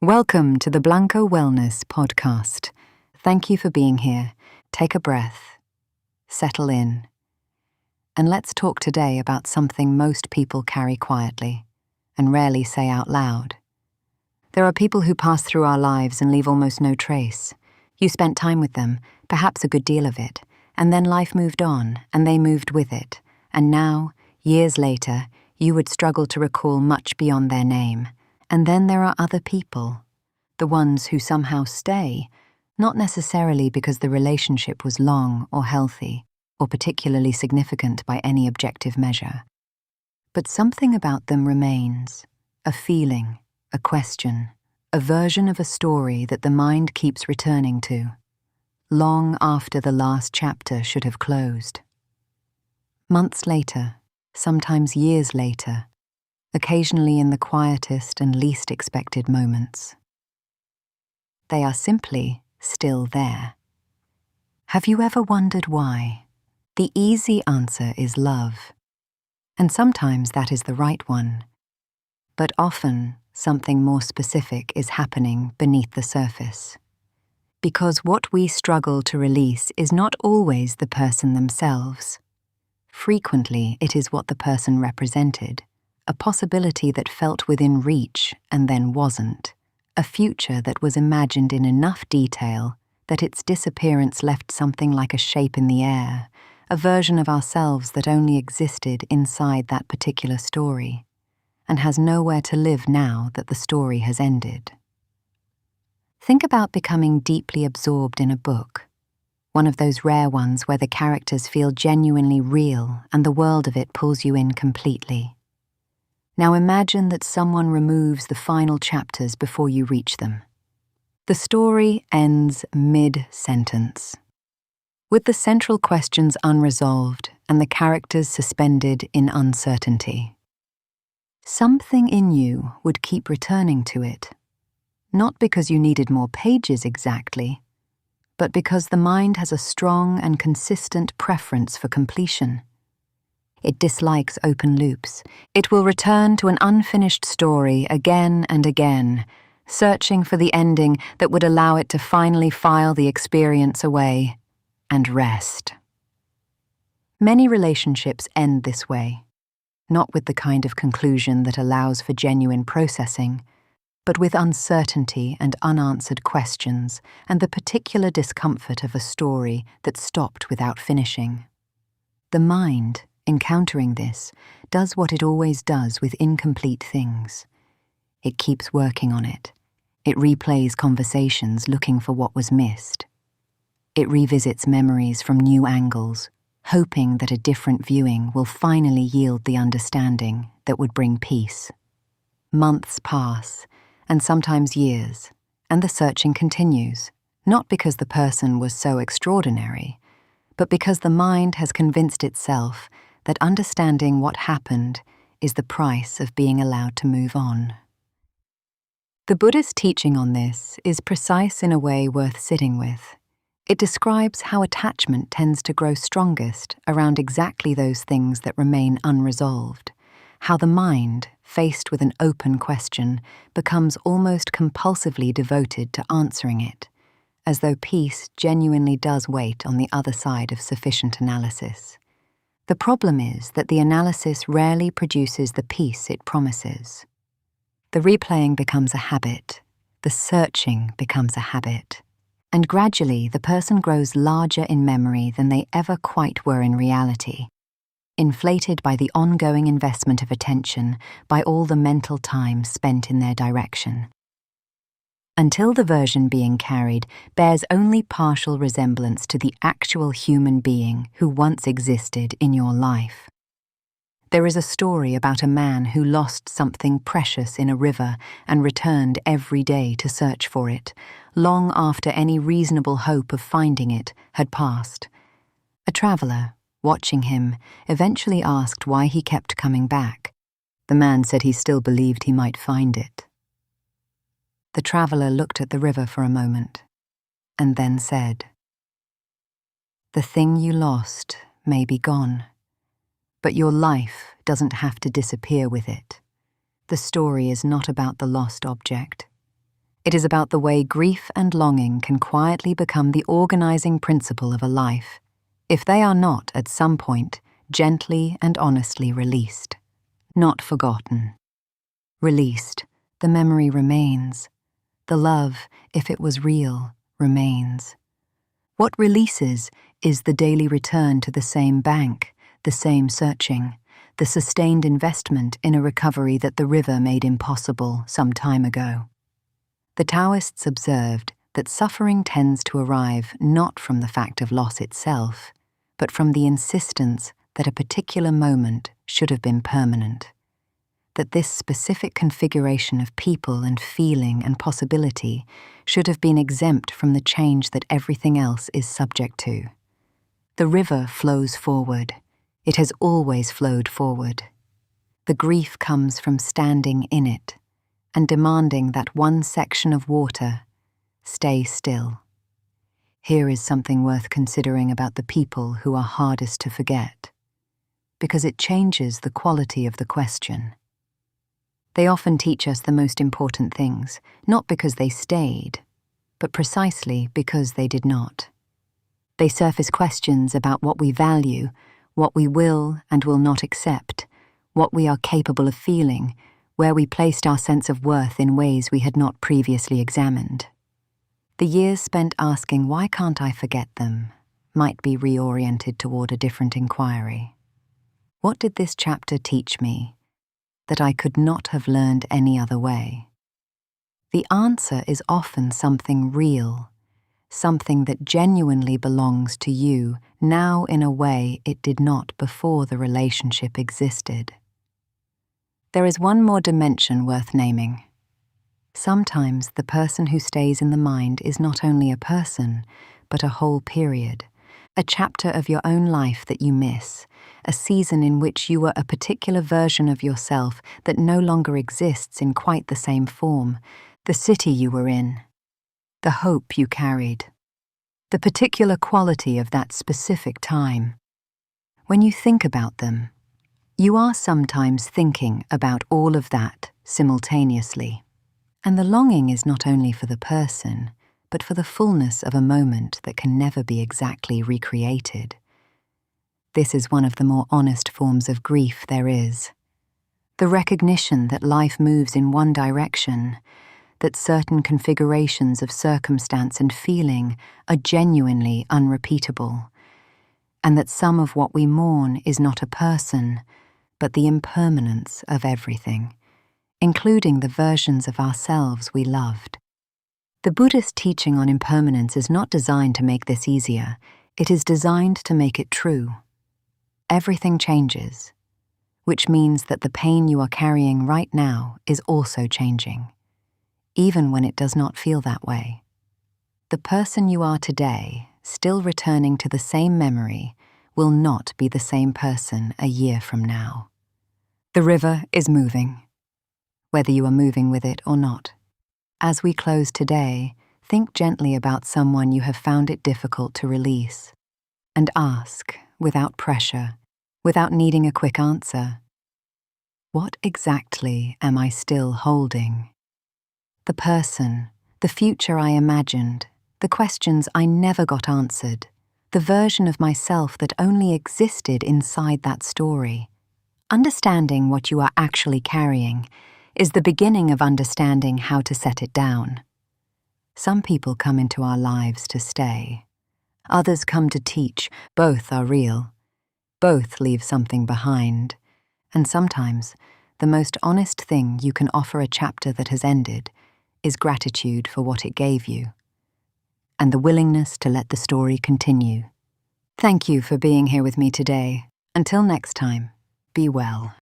Welcome to the Blanco Wellness Podcast. Thank you for being here. Take a breath, settle in, and let's talk today about something most people carry quietly and rarely say out loud. There are people who pass through our lives and leave almost no trace. You spent time with them, perhaps a good deal of it, and then life moved on and they moved with it. And now, years later, you would struggle to recall much beyond their name. And then there are other people, the ones who somehow stay, not necessarily because the relationship was long or healthy or particularly significant by any objective measure. But something about them remains, a feeling, a question, a version of a story that the mind keeps returning to, long after the last chapter should have closed. Months later, sometimes years later, occasionally in the quietest and least expected moments. They are simply still there. Have you ever wondered why? The easy answer is love. And sometimes that is the right one. But often, something more specific is happening beneath the surface. Because what we struggle to release is not always the person themselves. Frequently, it is what the person represented. A possibility that felt within reach and then wasn't, a future that was imagined in enough detail that its disappearance left something like a shape in the air, a version of ourselves that only existed inside that particular story, and has nowhere to live now that the story has ended. Think about becoming deeply absorbed in a book, one of those rare ones where the characters feel genuinely real and the world of it pulls you in completely. Now imagine that someone removes the final chapters before you reach them. The story ends mid-sentence, with the central questions unresolved and the characters suspended in uncertainty. Something in you would keep returning to it, not because you needed more pages exactly, but because the mind has a strong and consistent preference for completion. It dislikes open loops. It will return to an unfinished story again and again, searching for the ending that would allow it to finally file the experience away and rest. Many relationships end this way, not with the kind of conclusion that allows for genuine processing, but with uncertainty and unanswered questions and the particular discomfort of a story that stopped without finishing. The mind, encountering this, does what it always does with incomplete things. It keeps working on it. It replays conversations looking for what was missed. It revisits memories from new angles, hoping that a different viewing will finally yield the understanding that would bring peace. Months pass, and sometimes years, and the searching continues, not because the person was so extraordinary, but because the mind has convinced itself that understanding what happened is the price of being allowed to move on. The Buddhist teaching on this is precise in a way worth sitting with. It describes how attachment tends to grow strongest around exactly those things that remain unresolved, how the mind, faced with an open question, becomes almost compulsively devoted to answering it, as though peace genuinely does wait on the other side of sufficient analysis. The problem is that the analysis rarely produces the peace it promises. The replaying becomes a habit, the searching becomes a habit, and gradually the person grows larger in memory than they ever quite were in reality, inflated by the ongoing investment of attention, by all the mental time spent in their direction. Until the version being carried bears only partial resemblance to the actual human being who once existed in your life. There is a story about a man who lost something precious in a river and returned every day to search for it, long after any reasonable hope of finding it had passed. A traveler, watching him, eventually asked why he kept coming back. The man said he still believed he might find it. The traveler looked at the river for a moment, and then said, "The thing you lost may be gone, but your life doesn't have to disappear with it. The story is not about the lost object. It is about the way grief and longing can quietly become the organizing principle of a life, if they are not, at some point, gently and honestly released. Not forgotten. Released, the memory remains. The love, if it was real, remains. What releases is the daily return to the same bank, the same searching, the sustained investment in a recovery that the river made impossible some time ago. The Taoists observed that suffering tends to arrive not from the fact of loss itself, but from the insistence that a particular moment should have been permanent, that this specific configuration of people and feeling and possibility should have been exempt from the change that everything else is subject to. The river flows forward. It has always flowed forward. The grief comes from standing in it and demanding that one section of water stay still. Here is something worth considering about the people who are hardest to forget, because it changes the quality of the question. They often teach us the most important things, not because they stayed, but precisely because they did not. They surface questions about what we value, what we will and will not accept, what we are capable of feeling, where we placed our sense of worth in ways we had not previously examined. The years spent asking why can't I forget them might be reoriented toward a different inquiry. What did this chapter teach me that I could not have learned any other way? The answer is often something real, something that genuinely belongs to you now in a way it did not before the relationship existed. There is one more dimension worth naming. Sometimes the person who stays in the mind is not only a person, but a whole period, a chapter of your own life that you miss, a season in which you were a particular version of yourself that no longer exists in quite the same form, the city you were in, the hope you carried, the particular quality of that specific time. When you think about them, you are sometimes thinking about all of that simultaneously. And the longing is not only for the person, but for the fullness of a moment that can never be exactly recreated. This is one of the more honest forms of grief there is. The recognition that life moves in one direction, that certain configurations of circumstance and feeling are genuinely unrepeatable, and that some of what we mourn is not a person, but the impermanence of everything, including the versions of ourselves we loved. The Buddhist teaching on impermanence is not designed to make this easier, it is designed to make it true. Everything changes, which means that the pain you are carrying right now is also changing, even when it does not feel that way. The person you are today, still returning to the same memory, will not be the same person a year from now. The river is moving, whether you are moving with it or not. As we close today, think gently about someone you have found it difficult to release, and ask, without pressure, without needing a quick answer, what exactly am I still holding? The person, the future I imagined, the questions I never got answered, the version of myself that only existed inside that story. Understanding what you are actually carrying is the beginning of understanding how to set it down. Some people come into our lives to stay. Others come to teach. Both are real. Both leave something behind. And sometimes, the most honest thing you can offer a chapter that has ended is gratitude for what it gave you, and the willingness to let the story continue. Thank you for being here with me today. Until next time, be well.